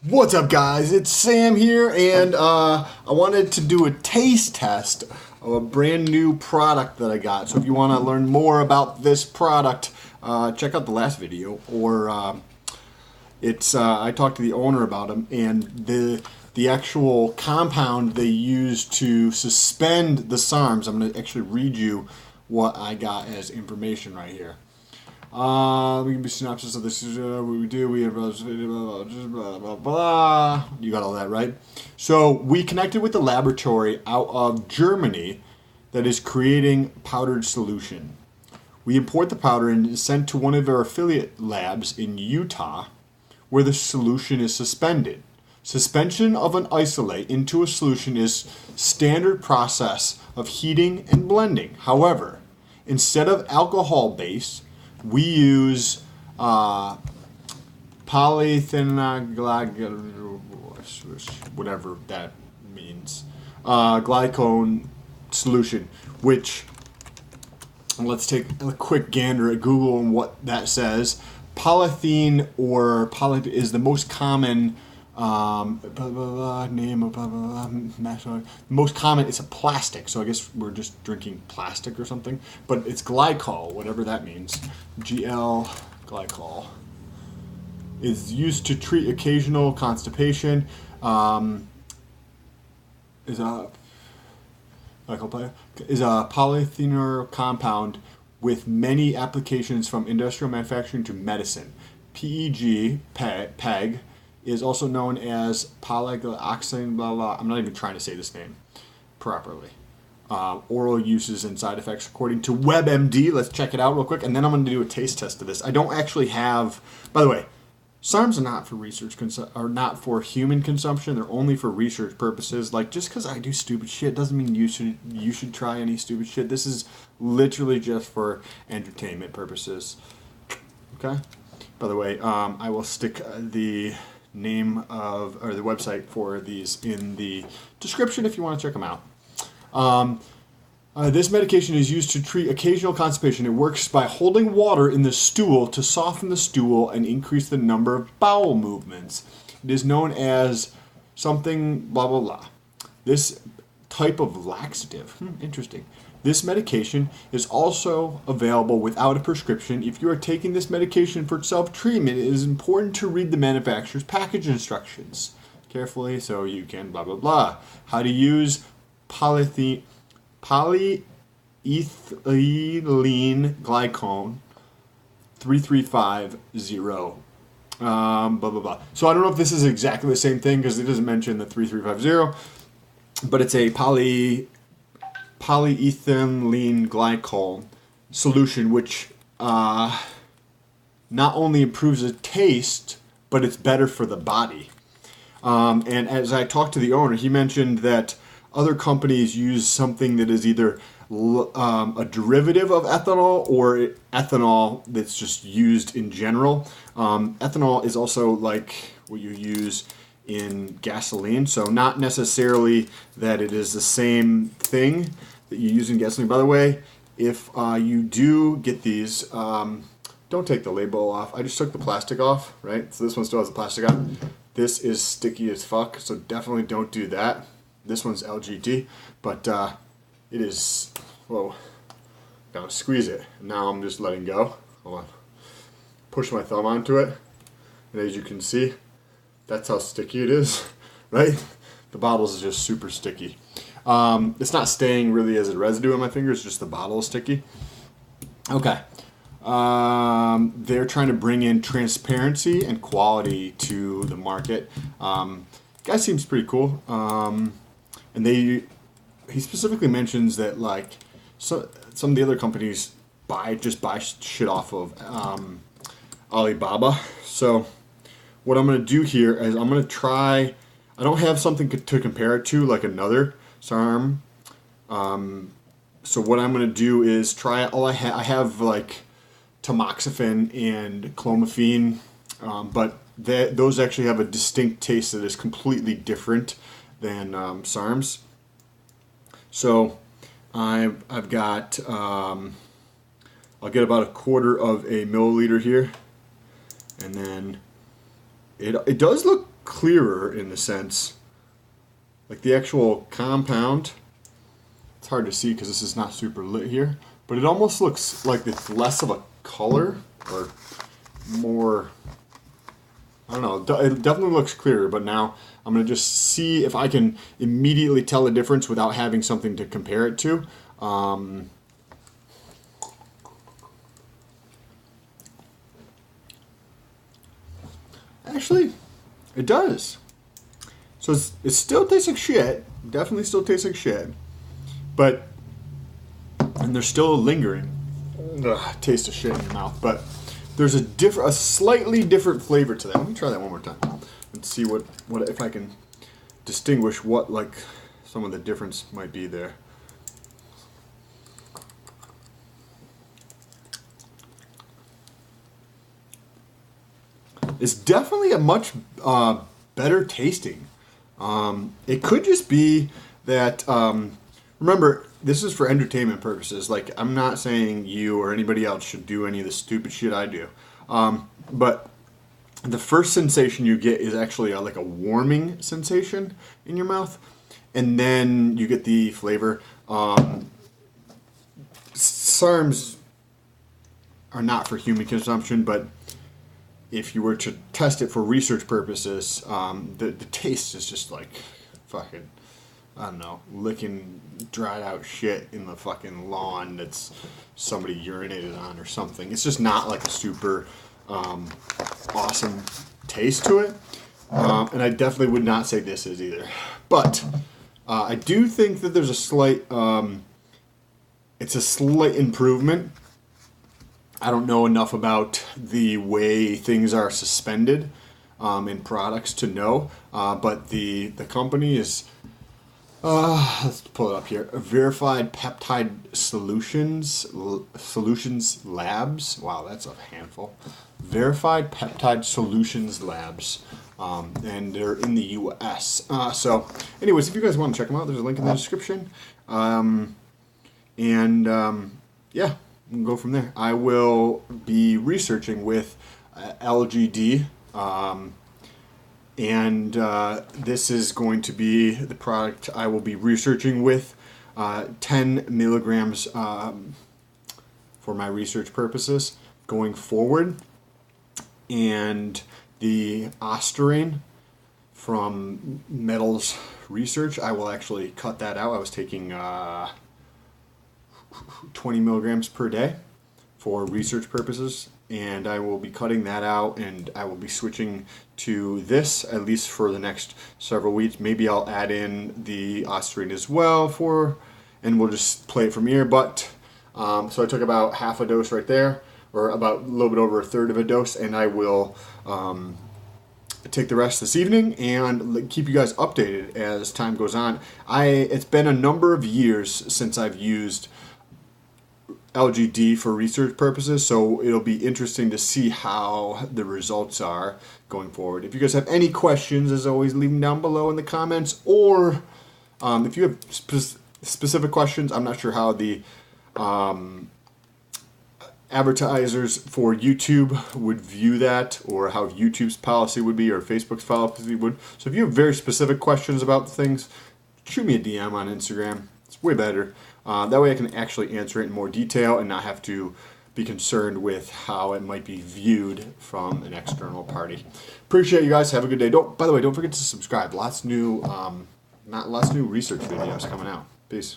What's up, guys? It's Sam here, and I wanted to do a taste test of a brand new product that I got. So if you want to learn more about this product, check out the last video, or I talked to the owner about them, and the actual compound they use to suspend the SARMs. I'm going to actually read you what I got as information right here. We can be synopsis of this is what we do. We have blah, blah, blah, blah. You got all that, right? So we connected with the laboratory out of Germany that is creating powdered solution. We import the powder and it's sent to one of our affiliate labs in Utah where the solution is suspended. Suspension of an isolate into a solution is standard process of heating and blending. However, instead of alcohol base, we use whatever that means, glycone solution, which, let's take a quick gander at Google and what that says. Polythene or poly is the most common most common. It's a plastic, so I guess we're just drinking plastic or something, but it's glycol, whatever that means. Glycol is used to treat occasional constipation. Is a polyphenol compound with many applications from industrial manufacturing to medicine. PEG is also known as polyglycoxine, blah, blah. I'm not even trying to say this name properly. Oral uses and side effects according to WebMD. Let's check it out real quick, and then I'm going to do a taste test of this. I don't actually have, by the way, SARMs are not for research are not for human consumption. They're only for research purposes. Like, just because I do stupid shit doesn't mean you should try any stupid shit. This is literally just for entertainment purposes. Okay? By the way, I will stick the name of, or the website for these in the description if you want to check them out. This medication is used to treat occasional constipation. It works by holding water in the stool to soften the stool and increase the number of bowel movements. It is known as something blah blah blah. This type of laxative, interesting. This medication is also available without a prescription. If you are taking this medication for self-treatment, it is important to read the manufacturer's package instructions carefully so you can blah, blah, blah. How to use polyethylene glycone 3350. Blah, blah, blah. So I don't know if this is exactly the same thing because it doesn't mention the 3350, but it's a polyethylene glycol solution, which not only improves the taste, but it's better for the body. And as I talked to the owner, he mentioned that other companies use something that is either a derivative of ethanol or ethanol that's just used in general. Ethanol is also like what you use in gasoline, so not necessarily that it is the same thing that you use in gasoline. By the way, if you do get these, don't take the label off. I just took the plastic off, right? So this one still has the plastic on. This is sticky as fuck, so definitely don't do that. This one's LGD, but it is, whoa, gotta squeeze it. Now I'm just letting go. Hold on. Push my thumb onto it, and as you can see, that's how sticky it is, right? The bottles is just super sticky. It's not staying really as a residue on my fingers, just the bottle is sticky. Okay. They're trying to bring in transparency and quality to the market. Guy seems pretty cool. And he specifically mentions that like some of the other companies just buy shit off of Alibaba. So what I'm going to do here is I'm going to try, I don't have something to compare it to like another SARM. So what I'm going to do is try all I have like tamoxifen and clomiphene, but those actually have a distinct taste that is completely different than SARMs. So I've got, I'll get about 1/4 of a milliliter here, and then It does look clearer in the sense, like the actual compound. It's hard to see because this is not super lit here, but it almost looks like it's less of a color or more. I don't know. It definitely looks clearer, but now I'm going to just see if I can immediately tell the difference without having something to compare it to. Actually, it does. So it still tastes like shit. Definitely still tastes like shit. But, and there's still a lingering taste of shit in your mouth. But there's a slightly different flavor to that. Let me try that one more time and see what if I can distinguish what like some of the difference might be there. It's definitely a much better tasting. It could just be that, remember, this is for entertainment purposes. Like, I'm not saying you or anybody else should do any of the stupid shit I do. But the first sensation you get is actually like a warming sensation in your mouth. And then you get the flavor. SARMs are not for human consumption, but if you were to test it for research purposes, the taste is just like fucking, I don't know, licking dried out shit in the fucking lawn that's somebody urinated on or something. It's just not like a super awesome taste to it. And I definitely would not say this is either. But I do think that there's a slight, it's a slight improvement. I don't know enough about the way things are suspended in products to know, but the company is, let's pull it up here, Verified Peptide Solutions Labs. Wow, that's a handful. Verified Peptide Solutions Labs, and they're in the U.S. So, anyways, if you guys want to check them out, there's a link in the description, yeah. We'll go from there. I will be researching with LGD, and this is going to be the product I will be researching with, 10 milligrams for my research purposes going forward, and the Ostarine from Metals Research, I will actually cut that out. I was taking 20 milligrams per day for research purposes, and I will be cutting that out, and I will be switching to this at least for the next several weeks. Maybe I'll add in the Ostarine as well and we'll just play it from here. But so I took about half a dose right there, or about a little bit over a third of a dose, and I will take the rest this evening and keep you guys updated as time goes on. It's been a number of years since I've used LGD for research purposes, so it'll be interesting to see how the results are going forward. If you guys have any questions, as always, leave them down below in the comments, or if you have specific questions, I'm not sure how the advertisers for YouTube would view that, or how YouTube's policy would be, or Facebook's policy would. So if you have very specific questions about things, shoot me a DM on Instagram. It's way better. That way I can actually answer it in more detail and not have to be concerned with how it might be viewed from an external party. Appreciate you guys. Have a good day. By the way, don't forget to subscribe. Lots new research videos coming out. Peace.